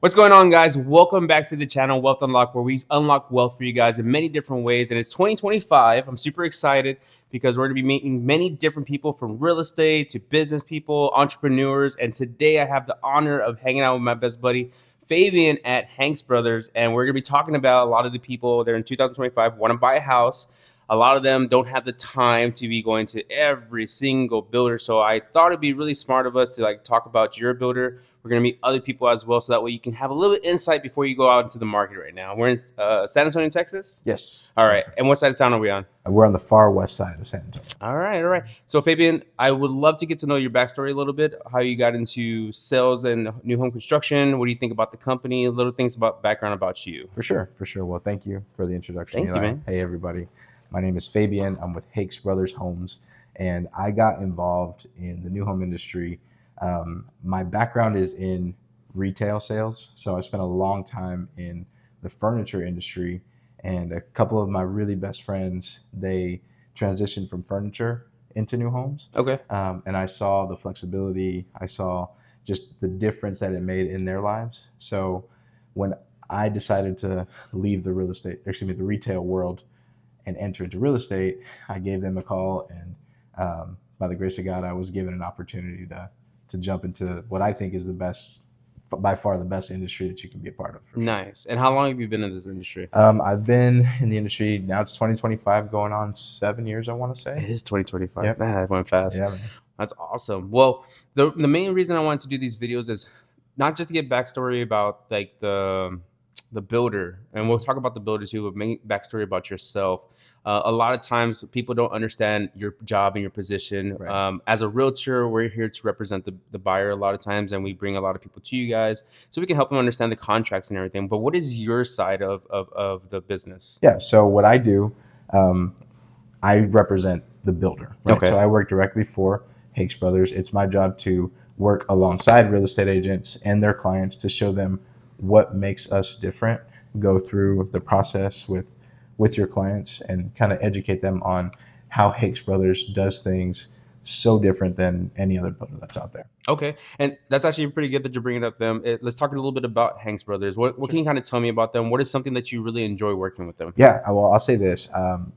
What's going on, guys? Welcome back to the channel, Wealth Unlock, where we unlock wealth for you guys in many different ways. And it's 2025. I'm super excited because we're going to be meeting many different people, from real estate to business people, entrepreneurs. And today I have the honor of hanging out with my best buddy, Phabian at Hanks Brothers. And we're going to be talking about a lot of the people that are in 2025 want to buy a house. A lot of them don't have the time to be going to every single builder. So I thought it'd be really smart of us to talk about your builder. We're going to meet other people as well, so that way you can have a little bit of insight before you go out into the market right now. We're in San Antonio, Texas? Yes. All right. And what side of town are we on? We're on the far west side of San Antonio. All right. So, Phabian, I would love to get to know your backstory a little bit, how you got into sales and new home construction. What do you think about the company? Little things about background about you. For sure. Well, thank you for the introduction. Thank you, man. Hey, everybody. My name is Phabian. I'm with Hanks Brothers Homes, and I got involved in the new home industry. My background is in retail sales, so I spent a long time in the furniture industry, and a couple of my really best friends, they transitioned from furniture into new homes. Okay. And I saw the flexibility. I saw just the difference that it made in their lives. So when I decided to leave the retail world and enter into real estate, I gave them a call, and by the grace of God, I was given an opportunity to jump into what I think is by far the best industry that you can be a part of. Nice. And how long have you been in this industry? I've been in the industry, now it's 2025, going on 7 years, I want to say. It is 2025. Yep. Man, that went fast. Yeah, man. That's awesome. Well, the main reason I wanted to do these videos is not just to get backstory about the builder, and we'll talk about the builder too, but main backstory about yourself. A lot of times people don't understand your job and your position. Right. As a realtor, we're here to represent the buyer a lot of times, and we bring a lot of people to you guys so we can help them understand the contracts and everything. But what is your side of the business? Yeah, so what I do, I represent the builder. Right? Okay. So I work directly for Hanks Brothers. It's my job to work alongside real estate agents and their clients to show them what makes us different, go through the process with your clients and kind of educate them on how Hanks Brothers does things so different than any other builder that's out there. Okay. And that's actually pretty good that you're bringing up them. Let's talk a little bit about Hanks Brothers. What can you kind of tell me about them? What is something that you really enjoy working with them? Yeah, well, I'll say this.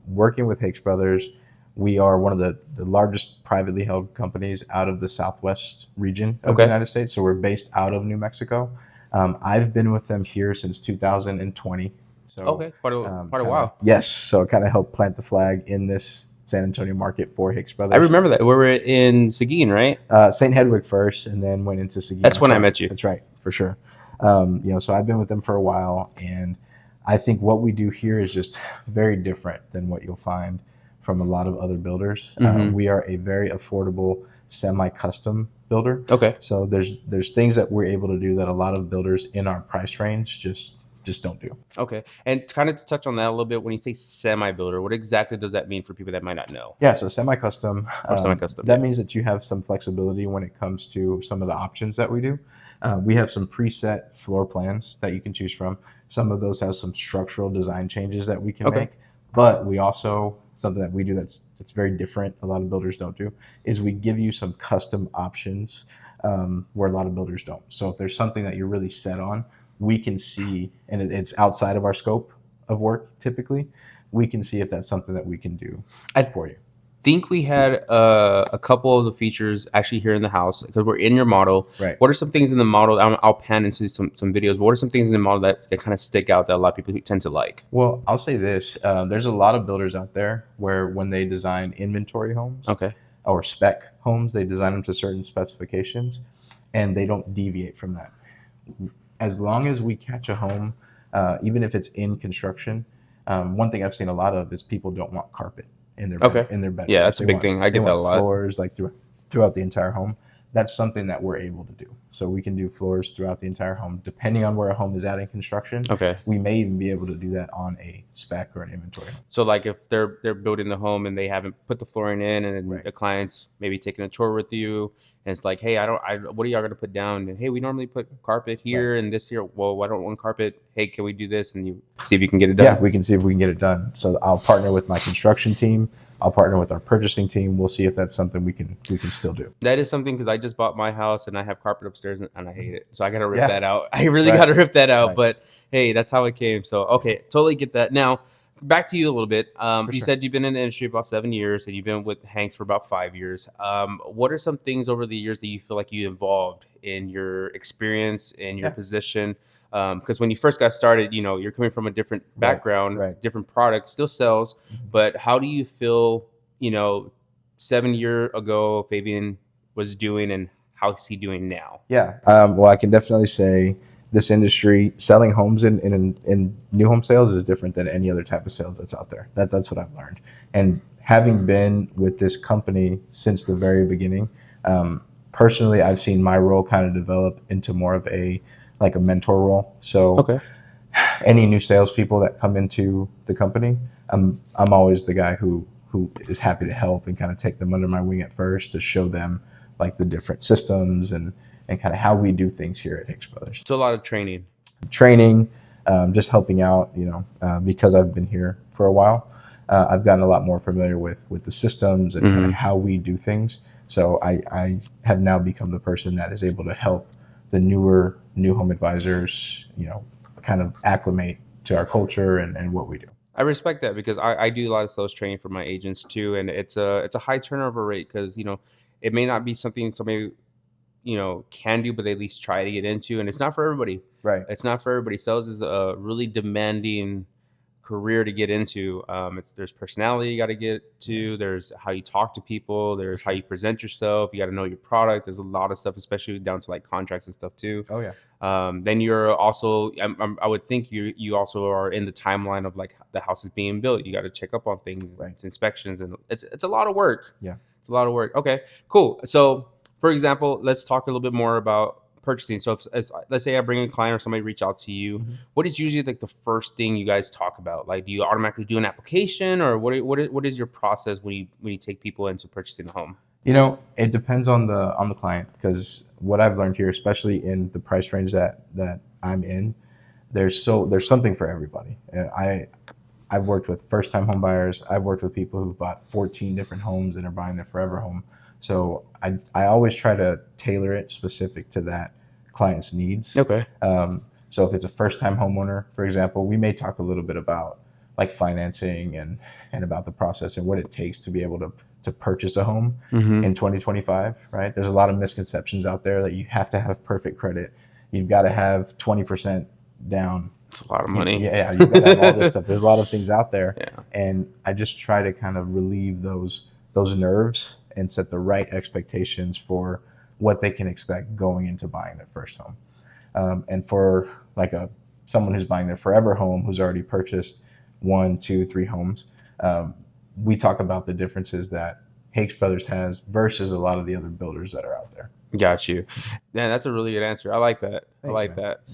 Working with Hanks Brothers, we are one of the largest privately held companies out of the Southwest region of the United States. So we're based out of New Mexico. I've been with them here since 2020. So quite a while. Yes, so kind of helped plant the flag in this San Antonio market for Hanks Brothers. I remember that. We were in Seguin, right? St. Hedwig first, and then went into Seguin. That's when I met you. That's right, for sure. So I've been with them for a while, and I think what we do here is just very different than what you'll find from a lot of other builders. We are a very affordable semi-custom builder. Okay. So there's things that we're able to do that a lot of builders in our price range just don't do. Okay. And kind of to touch on that a little bit, when you say semi-builder, what exactly does that mean for people that might not know? Yeah, so semi-custom. Semi-custom. That means that you have some flexibility when it comes to some of the options that we do. We have some preset floor plans that you can choose from. Some of those have some structural design changes that we can make. But we also, something that we do that's very different, a lot of builders don't do, is we give you some custom options where a lot of builders don't. So if there's something that you're really set on, we can see, and it's outside of our scope of work typically, we can see if that's something that we can do for you. I think we had a couple of the features actually here in the house because we're in your model. Right. What are some things in the model? I'll pan into some videos. But what are some things in the model that kind of stick out that a lot of people tend to like? Well, I'll say this. There's a lot of builders out there where when they design inventory homes or spec homes, they design them to certain specifications and they don't deviate from that. As long as we catch a home, even if it's in construction, one thing I've seen a lot of is people don't want carpet in their bedroom. Yeah, that's a big thing. I get that a lot. Floors throughout the entire home. That's something that we're able to do. So we can do floors throughout the entire home, depending on where a home is at in construction. Okay. We may even be able to do that on a spec or an inventory home. So like if they're building the home and they haven't put the flooring in, and then the client's maybe taking a tour with you, and it's like, hey, what are y'all gonna put down? And hey, we normally put carpet here and this here. Well, I don't want carpet. Hey, can we do this? And you see if you can get it done. Yeah, we can see if we can get it done. So I'll partner with my construction team. I'll partner with our purchasing team. We'll see if that's something we can still do. That is something, because I just bought my house and I have carpet upstairs and I hate it. So I got to rip Yeah. that out. I really Right. got to rip that out. Right. But hey, that's how it came. So, okay, totally get that. Now, back to you a little bit. You sure. said you've been in the industry about 7 years and you've been with Hanks for about 5 years. What are some things over the years that you feel like you involved in your experience and your position? Because when you first got started, you're coming from a different background, right. different product, still sells. But how do you feel, 7 years ago, Phabian was doing, and how is he doing now? Yeah. Well, I can definitely say this industry, selling homes in new home sales, is different than any other type of sales that's out there. That's what I've learned. And having been with this company since the very beginning, personally, I've seen my role kind of develop into more of a mentor role. So any new salespeople that come into the company, I'm always the guy who is happy to help and kind of take them under my wing at first to show them like the different systems and kind of how we do things here at Hicks Brothers. So a lot of training, just helping out, because I've been here for a while. I've gotten a lot more familiar with the systems and kind of how we do things. So I have now become the person that is able to help the newer new home advisors, kind of acclimate to our culture and what we do. I respect that, because I do a lot of sales training for my agents too, and it's a high turnover rate, because it may not be something somebody can do, but they at least try to get into, and it's not for everybody. Right. It's not for everybody. Sales is a really demanding career to get into. There's personality you got to get to. There's how you talk to people. There's how you present yourself. You got to know your product. There's a lot of stuff, especially down to like contracts and stuff too. Oh yeah. Then you're also, I would think you also are in the timeline of like the house is being built. You got to check up on things, right. Inspections, and it's a lot of work. Yeah. It's a lot of work. Okay, cool. So for example, let's talk a little bit more about purchasing. So if, let's say I bring a client or somebody reach out to you, what is usually like the first thing you guys talk about? Like, do you automatically do an application, or what is your process when you take people into purchasing a home? It depends on the client, because what I've learned here, especially in the price range that I'm in, there's something for everybody. I've worked with first-time home buyers. I've worked with people who've bought 14 different homes and are buying their forever home. So I always try to tailor it specific to that client's needs. Okay. So if it's a first-time homeowner, for example, we may talk a little bit about like financing and about the process and what it takes to be able to purchase a home in 2025, right? There's a lot of misconceptions out there that you have to have perfect credit. You've got to have 20% down. It's a lot of money. Yeah, you've got to have all this stuff. There's a lot of things out there. Yeah. And I just try to kind of relieve those nerves and set the right expectations for what they can expect going into buying their first home. And for like someone who's buying their forever home, who's already purchased 1, 2, 3 homes, we talk about the differences that Hicks Brothers has versus a lot of the other builders that are out there. Got you. Man, that's a really good answer. I like that. Thanks, I like man. that.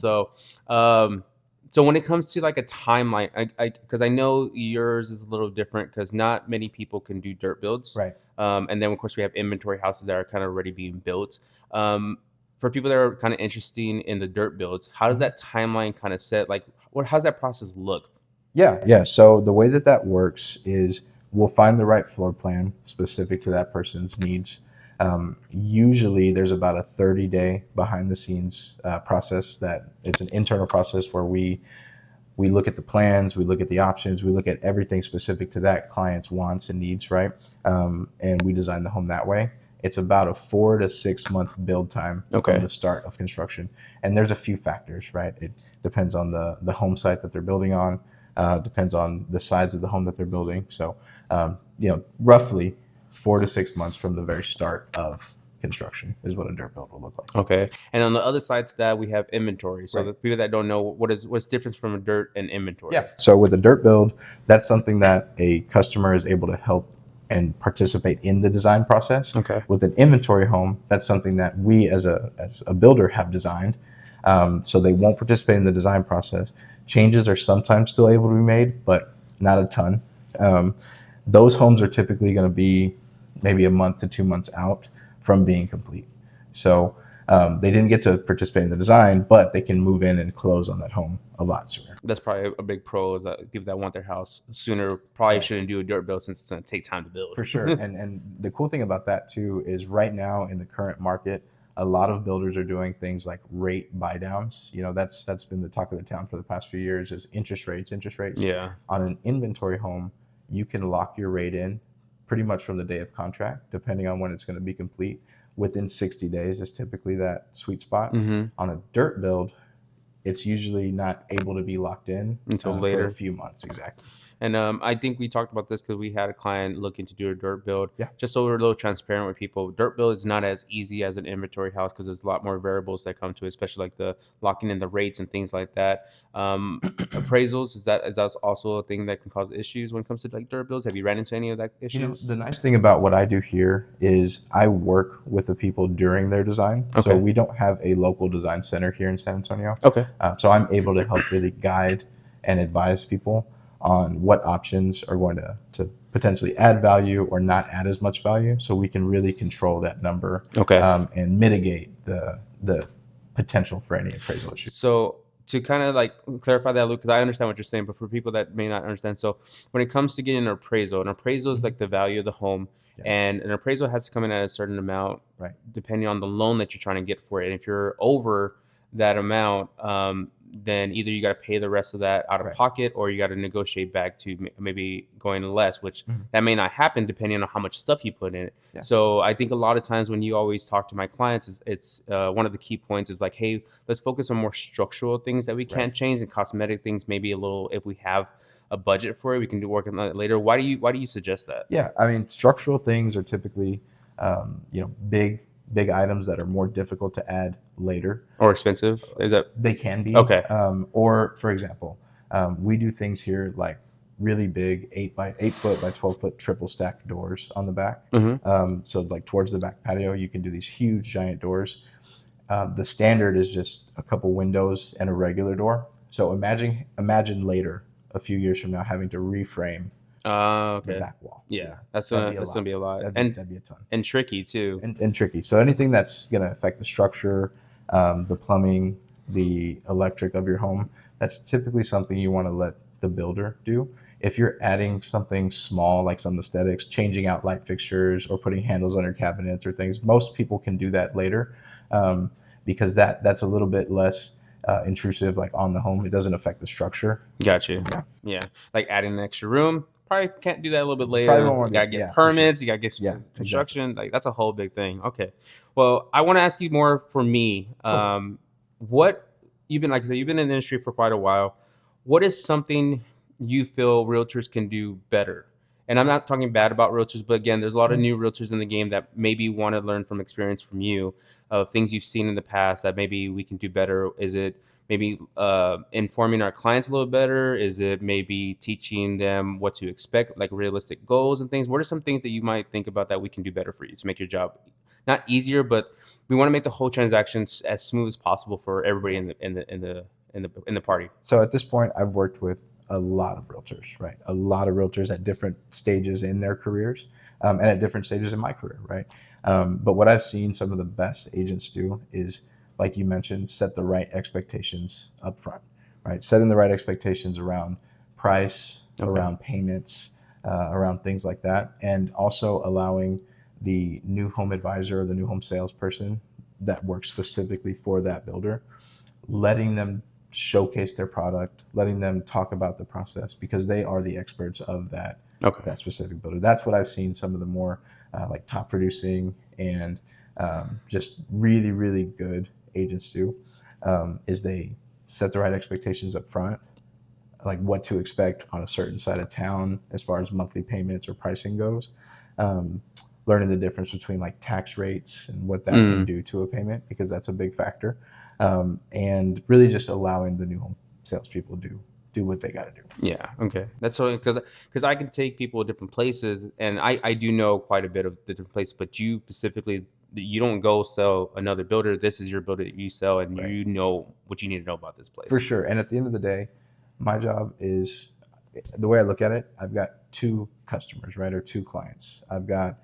So when it comes to like a timeline, because I know yours is a little different, because not many people can do dirt builds. Right. And then of course we have inventory houses that are kind of already being built. For people that are kind of interested in the dirt builds, how does that timeline kind of set? Like, how's that process look? Yeah. So the way that works is we'll find the right floor plan specific to that person's needs. Usually there's about a 30-day behind the scenes process that it's an internal process where we look at the plans, we look at the options, we look at everything specific to that client's wants and needs, right? And we design the home that way. It's about a 4 to 6 month build time from the start of construction. And there's a few factors, right? It depends on the home site that they're building on, depends on the size of the home that they're building. So, roughly 4 to 6 months from the very start of construction is what a dirt build will look like. Okay. And on the other side to that, we have inventory. So the people that don't know, what's the difference from a dirt and inventory? Yeah. So with a dirt build, that's something that a customer is able to help and participate in the design process. Okay. With an inventory home, that's something that we as a builder have designed. So they won't participate in the design process. Changes are sometimes still able to be made, but not a ton. Those homes are typically going to be maybe a month to 2 months out from being complete. So They didn't get to participate in the design, but they can move in and close on that home a lot sooner. That's probably a big pro, is that people that want their house sooner probably Right. shouldn't do a dirt build, since it's going to take time to build. For sure. And the cool thing about that too is right now in the current market, a lot of builders are doing things like rate buy downs. That's been the talk of the town for the past few years, is interest rates. Yeah. On an inventory home, you can lock your rate in pretty much from the day of contract, depending on when it's going to be complete. Within 60 days is typically that sweet spot. Mm-hmm. On a dirt build, it's usually not able to be locked in Until for later. a few months. Exactly. And I think we talked about this because we had a client looking to do a dirt build. Yeah. Just so we're a little transparent with people, dirt build is not as easy as an inventory house, because there's a lot more variables that come to it, especially like the locking in the rates and things like that. Appraisals, is that also a thing that can cause issues when it comes to like dirt builds? Have you ran into any of that issues? The nice thing about what I do here is I work with the people during their design. Okay. So we don't have a local design center here in San Antonio. Okay. So I'm able to help really guide and advise people on what options are going to potentially add value or not add as much value, so we can really control that number. Okay. And mitigate the potential for any appraisal issues. So to kind of like clarify that, Luke, because I understand what you're saying, but for people that may not understand, so when it comes to getting an appraisal is like the value of the home. Yeah. And an appraisal has to come in at a certain amount, right, depending on the loan that you're trying to get for it. And if you're over that amount, then either you got to pay the rest of that out of pocket, or you got to negotiate back to maybe going less, which that may not happen depending on how much stuff you put in it. Yeah. So I think a lot of times when you always talk to my clients, it's one of the key points is like, hey, let's focus on more structural things that we can't change, and cosmetic things maybe a little, if we have a budget for it, we can do work on that later. Why do you suggest that? Yeah, I mean, structural things are typically big items that are more difficult to add later. Or expensive? Is that? They can be. Okay. Or for example, we do things here like really big 8 foot by 12 foot triple stacked doors on the back. So like towards the back patio, you can do these huge giant doors. The standard is just a couple windows and a regular door. So imagine later, a few years from now, having to reframe the back wall. Yeah, that's gonna be a lot. That'd be a ton. And tricky too. And tricky. So anything that's gonna affect the structure, the plumbing, the electric of your home, that's typically something you want to let the builder do. If you're adding something small, like some aesthetics, changing out light fixtures or putting handles on your cabinets or things, most people can do that later, because that's a little bit less intrusive, like on the home. It doesn't affect the structure. Gotcha. Yeah. Like adding an extra room, probably can't do that a little bit later. You gotta get permits. You gotta get construction. Exactly. Like that's a whole big thing. Okay. Well, I want to ask you more for me. What you've been, like I said, you've been in the industry for quite a while. What is something you feel realtors can do better? And I'm not talking bad about realtors, but again, there's a lot of new realtors in the game that maybe want to learn from experience from you, of things you've seen in the past that maybe we can do better. Is it maybe informing our clients a little better? Is it maybe teaching them what to expect, like realistic goals and things? What are some things that you might think about that we can do better for you to make your job not easier, but we want to make the whole transaction as smooth as possible for everybody in the party? So at this point, I've worked with a lot of realtors, right? A lot of realtors at different stages in their careers, and at different stages in my career, right? But what I've seen some of the best agents do is, like you mentioned, set the right expectations up front, right? Setting the right expectations around price, around payments, around things like that, and also allowing the new home advisor or the new home salesperson that works specifically for that builder, letting them showcase their product, letting them talk about the process, because they are the experts of that specific builder. That's what I've seen some of the more like top producing and just really, really good agents do, is they set the right expectations up front, like what to expect on a certain side of town as far as monthly payments or pricing goes. Learning the difference between like tax rates and what that can do to a payment, because that's a big factor. And really just allowing the new home salespeople do what they got to do. Yeah. Okay. That's so, because I can take people to different places, and I do know quite a bit of the different places, but you specifically, you don't go sell another builder. This is your builder that you sell, and you know what you need to know about this place. For sure. And at the end of the day, my job is, the way I look at it, I've got two customers, right? Or two clients. I've got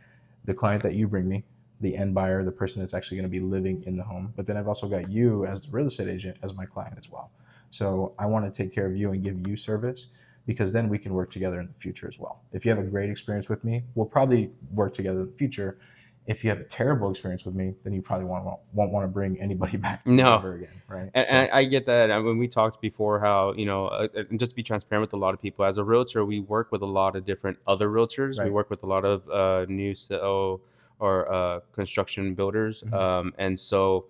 the client that you bring me the end buyer, the person that's actually going to be living in the home. But then I've also got you as the real estate agent as my client as well. So I want to take care of you and give you service, because then we can work together in the future as well. If you have a great experience with me, we'll probably work together in the future. If you have a terrible experience with me, then you probably won't want to bring anybody back to me ever again, right? And I get that. And when we talked before, how, and just to be transparent with a lot of people, as a realtor, we work with a lot of different other realtors. We work with a lot of new or construction builders. And so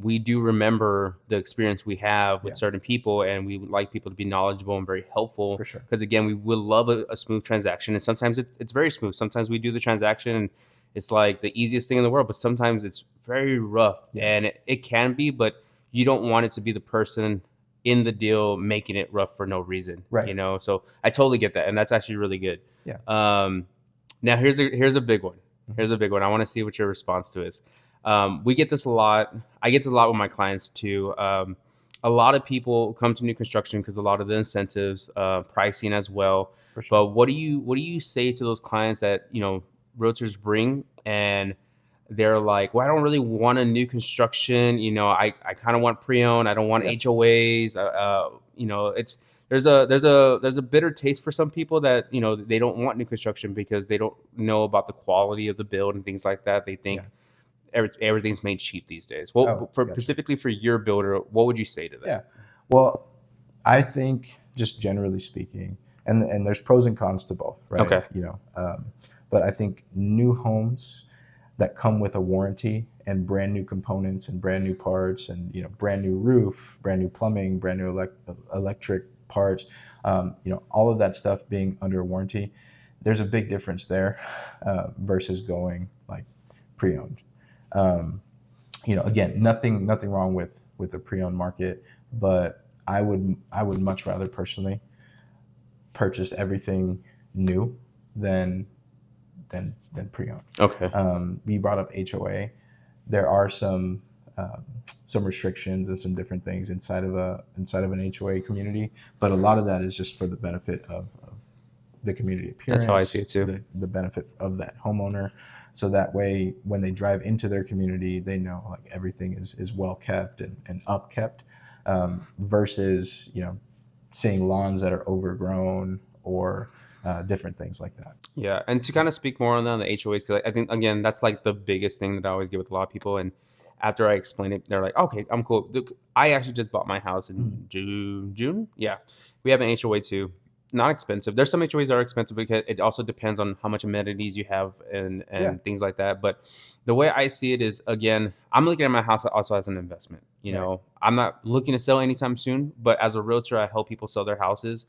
we do remember the experience we have with certain people, and we would like people to be knowledgeable and very helpful. For sure. Because again, we would love a smooth transaction, and sometimes it's very smooth. Sometimes we do the transaction and it's like the easiest thing in the world, but sometimes it's very rough, and it can be, but you don't want it to be the person in the deal making it rough for no reason, right? So I totally get that, and that's actually really good. Yeah. Now here's a big one. Here's a big one. I want to see what your response to is. We get this a lot. I get this a lot with my clients too. A lot of people come to new construction because a lot of the incentives, pricing as well. For sure. But what do you say to those clients that realtors bring, and they're like, well, I don't really want a new construction. I kind of want pre-owned. I don't want HOAs. There's a bitter taste for some people that, they don't want new construction because they don't know about the quality of the build and things like that. They think everything's made cheap these days. Well, specifically for your builder, what would you say to that? Yeah. Well, I think just generally speaking, and there's pros and cons to both, right? Okay. But I think new homes that come with a warranty and brand new components and brand new parts and brand new roof, brand new plumbing, brand new electric parts, all of that stuff being under warranty, there's a big difference there versus going like pre-owned. Again, nothing wrong with the pre-owned market, but I would much rather personally purchase everything new than pre-owned. Okay. We brought up HOA. There are some restrictions and some different things inside of an HOA community, but a lot of that is just for the benefit of the community appearance. That's how I see it too. The benefit of that homeowner, so that way when they drive into their community, they know like everything is well kept and upkept, versus seeing lawns that are overgrown or different things like that. Yeah, and to kind of speak more on that, on the HOAs, because I think, again, that's like the biggest thing that I always get with a lot of people. And after I explain it, they're like, okay, I'm cool. Look, I actually just bought my house in June. Yeah, we have an HOA too. Not expensive. There's some HOAs that are expensive because it also depends on how much amenities you have and things like that. But the way I see it is, again, I'm looking at my house also as an investment. I'm not looking to sell anytime soon, but as a realtor, I help people sell their houses.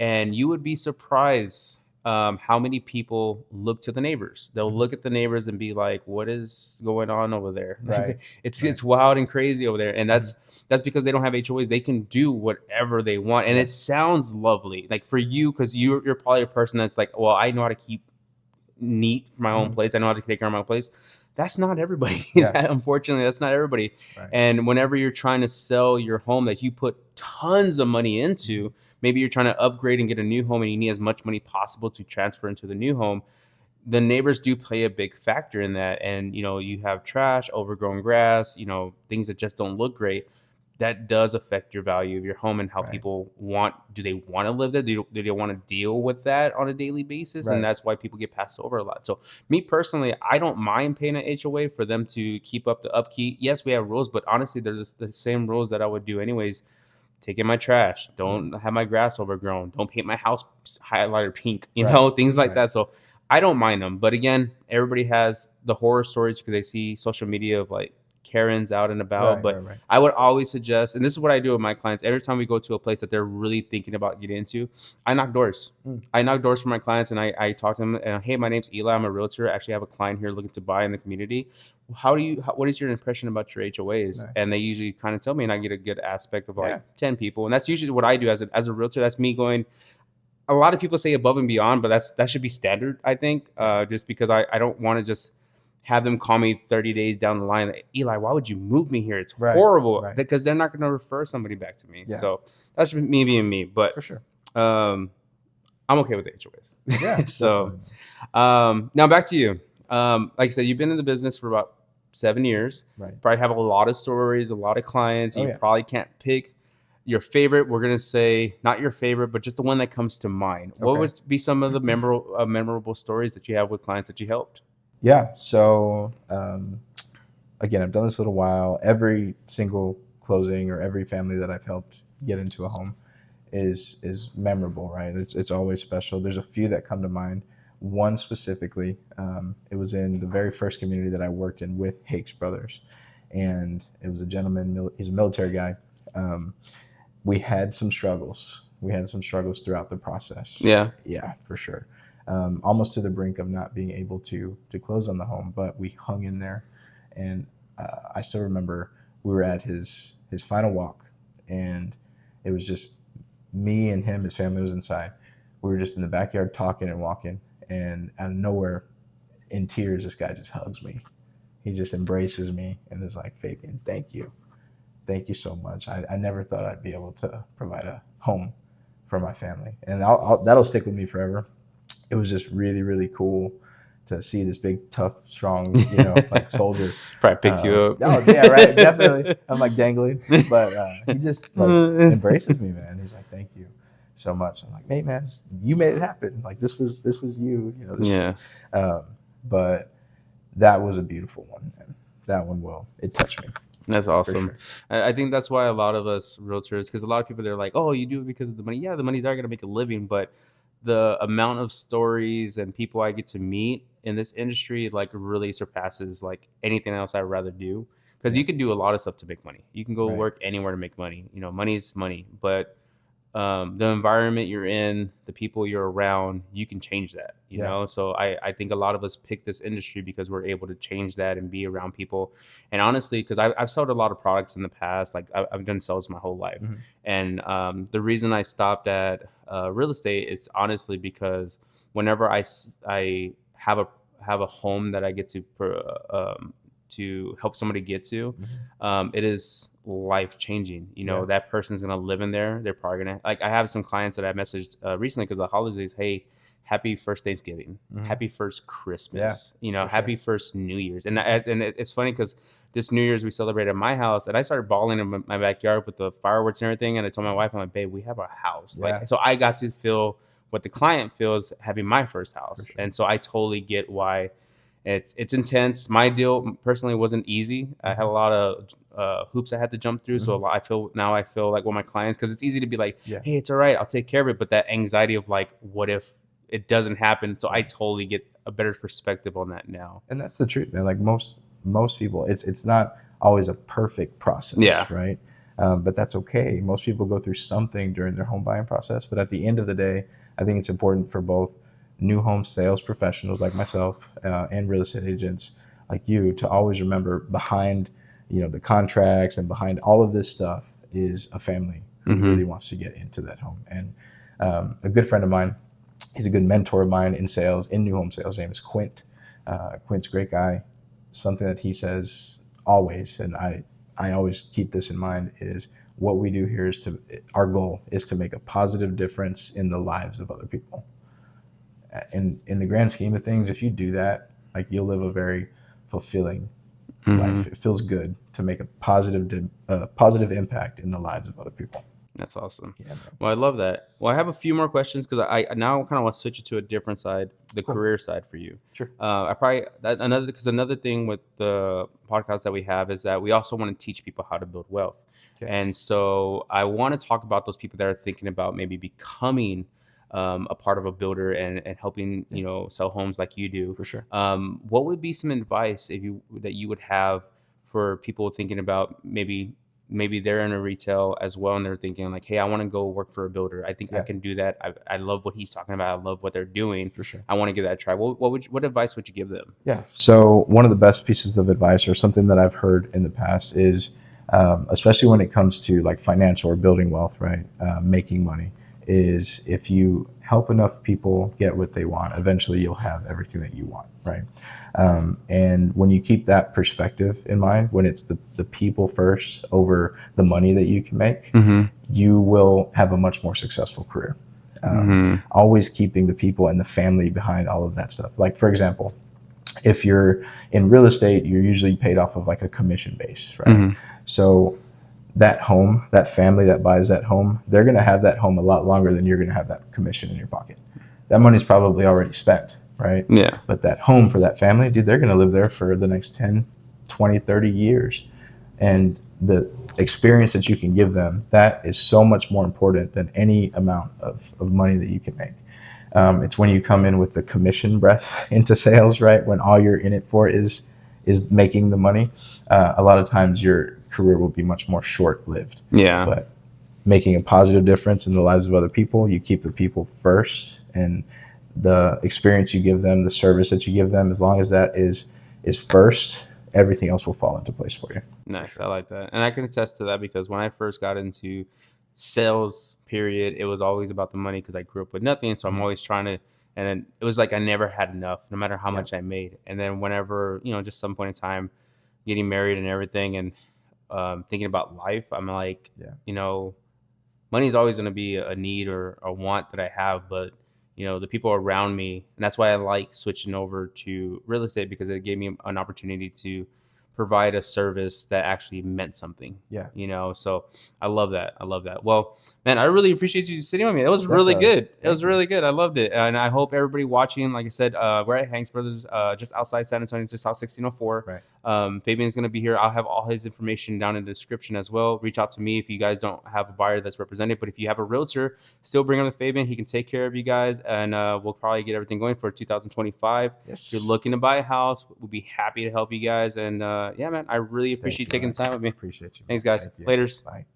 And you would be surprised how many people look to the neighbors. They'll look at the neighbors and be like, what is going on over there? Right. It's wild and crazy over there. And that's because they don't have HOAs. They can do whatever they want. And it sounds lovely. Like for you, because you're probably a person that's like, well, I know how to keep neat my own place. I know how to take care of my own place. That's not everybody. Unfortunately, that's not everybody. Right. And whenever you're trying to sell your home that you put tons of money into, maybe you're trying to upgrade and get a new home and you need as much money possible to transfer into the new home, the neighbors do play a big factor in that. And, you have trash, overgrown grass, things that just don't look great. That does affect your value of your home and how people do they want to live there? Do they want to deal with that on a daily basis? Right. And that's why people get passed over a lot. So me personally, I don't mind paying an HOA for them to keep up the upkeep. Yes, we have rules, but honestly, they're the same rules that I would do anyways. Take in my trash. Don't have my grass overgrown. Don't paint my house highlighter pink, things like that. So I don't mind them. But again, everybody has the horror stories because they see social media of like Karens out and about. But I would always suggest, and this is what I do with my clients, every time we go to a place that they're really thinking about getting into, I knock doors. I knock doors for my clients and I talk to them and, hey, my name's Eli. I'm a realtor. I actually have a client here looking to buy in the community. What is your impression about your HOAs? Nice. And they usually kind of tell me, and I get a good aspect of like 10 people. And that's usually what I do as a realtor. That's me going, a lot of people say above and beyond, but that should be standard, I think, just because I don't want to just have them call me 30 days down the line. Like, Eli, why would you move me here? It's horrible. Because they're not going to refer somebody back to me. Yeah. So that's me being me. But for sure, I'm okay with HOAs. Yeah. So now back to you. Like I said, you've been in the business for about 7 years. Right. Probably have a lot of stories, a lot of clients. Oh, You yeah. probably can't pick your favorite. We're gonna say not your favorite, but just the one that comes to mind. What Okay. would be some of the memorable stories that you have with clients that you helped? Yeah. So again, I've done this a little while. Every single closing or every family that I've helped get into a home is memorable, right? It's always special. There's a few that come to mind. One specifically, it was in the very first community that I worked in with Hakes Brothers, and it was a gentleman. He's a military guy. We had some struggles. We had some struggles throughout the process. Yeah. Yeah, for sure. Almost to the brink of not being able to close on the home, but we hung in there. And I still remember we were at his final walk, and it was just me and him. His family was inside. We were just in the backyard talking and walking, and out of nowhere, in tears, this guy just hugs me. He just embraces me and is like, "Phabian, thank you. Thank you so much. I never thought I'd be able to provide a home for my family." And that'll stick with me forever. It was just really, really cool to see this big, tough, strong, like soldier. Probably picked you up. Oh yeah, right, definitely. I'm like dangling, but he just like embraces me, man. He's like, "Thank you so much." I'm like, "Hey, man, you made it happen. Like this was you." Yeah. But that was a beautiful one, man. That one it touched me. That's awesome. Sure. I think that's why a lot of us realtors, because a lot of people, they're like, oh, you do it because of the money. Yeah, the money's there going to make a living, but the amount of stories and people I get to meet in this industry like really surpasses like anything else I'd rather do. Because you can do a lot of stuff to make money. You can go Right. work anywhere to make money. Money's money, but the environment you're in, the people you're around, you can change that, you Yeah. know? So I think a lot of us pick this industry because we're able to change that and be around people. And honestly, because I've sold a lot of products in the past, like I've done sales my whole life. Mhm. And the reason I stopped at real estate is honestly because whenever I have a home that I get to help somebody get to, it is life changing. Yeah. That person's gonna live in there. They're probably gonna, like, I have some clients that I messaged recently because of the holidays. Hey, happy first Thanksgiving, happy first Christmas, for happy first New Year's. And it's funny because this New Year's we celebrated at my house, and I started bawling in my backyard with the fireworks and everything. And I told my wife, I'm like, babe, we have a house. Yeah. Like, so I got to feel what the client feels having my first house. Sure. And so I totally get why it's intense. My deal personally wasn't easy. I had a lot of hoops I had to jump through. So I feel like with my clients, because it's easy to be like, hey, it's all right, I'll take care of it. But that anxiety of like, what if it doesn't happen? So I totally get a better perspective on that now. And that's the truth, man. Like most people, it's not always a perfect process, Yeah. right? But that's okay. Most people go through something during their home buying process. But at the end of the day, I think it's important for both new home sales professionals like myself and real estate agents like you to always remember behind the contracts and behind all of this stuff is a family who really wants to get into that home. And a good friend of mine, he's a good mentor of mine in sales, in new home sales. His name is Quint. Quint's a great guy. Something that he says always, and I always keep this in mind, is what we do here our goal is to make a positive difference in the lives of other people. And in the grand scheme of things, if you do that, like, you'll live a very fulfilling life. It feels good to make a positive impact in the lives of other people. That's awesome. Yeah, man. Well, I love that. Well, I have a few more questions because I now kind of want to switch it to a different side, the career side for you. Sure. Another thing with the podcast that we have is that we also want to teach people how to build wealth. Okay. And so I want to talk about those people that are thinking about maybe becoming a part of a builder and helping sell homes like you do. For sure. What would be some advice that you would have for people thinking about maybe they're in a retail as well and they're thinking like, hey, I want to go work for a builder. I think I can do that. I love what he's talking about. I love what they're doing. For sure. I want to give that a try. What advice would you give them? Yeah. So one of the best pieces of advice, or something that I've heard in the past, is especially when it comes to like financial or building wealth, right? Making money, is if you help enough people get what they want, eventually you'll have everything that you want, right? And when you keep that perspective in mind, when it's the people first over the money that you can make, you will have a much more successful career. Always keeping the people and the family behind all of that stuff. Like, for example, If you're in real estate, you're usually paid off of like a commission base, right? Mm-hmm. So that home, that family that buys that home, they're going to have that home a lot longer than you're going to have that commission in your pocket. That money's probably already spent, right? Yeah. But that home for that family, dude, they're going to live there for the next 10, 20, 30 years. And the experience that you can give them, that is so much more important than any amount of money that you can make. It's when you come in with the commission breath into sales, right? When all you're in it for is making the money. A lot of times your career will be much more short-lived. Yeah. But making a positive difference in the lives of other people, you keep the people first, and the experience you give them, the service that you give them, as long as that is first, everything else will fall into place for you. Nice. Sure. I like that. And I can attest to that because when I first got into sales, period, it was always about the money because I grew up with nothing. So I'm always trying to, and then it was like I never had enough, no matter how much I made. And then whenever, just some point in time, getting married and everything and thinking about life, I'm like, money is always going to be a need or a want that I have. But, the people around me, and that's why I like switching over to real estate because it gave me an opportunity to provide a service that actually meant something. Yeah. So I love that. Well, man, I really appreciate you sitting with me. It was Definitely. really good. It Thank was you. really good. I loved it. And I hope everybody watching, like I said, we're at Hanks Brothers, just outside San Antonio, just off 1604. Right. Fabian's going to be here. I'll have all his information down in the description as well. Reach out to me if you guys don't have a buyer that's represented. But if you have a realtor, still bring him to Fabian. He can take care of you guys. And we'll probably get everything going for 2025. Yes. If you're looking to buy a house, we'll be happy to help you guys. And yeah, man, I really appreciate you taking the time with me. Appreciate you. Thanks, guys. Thank you. Laters. Bye.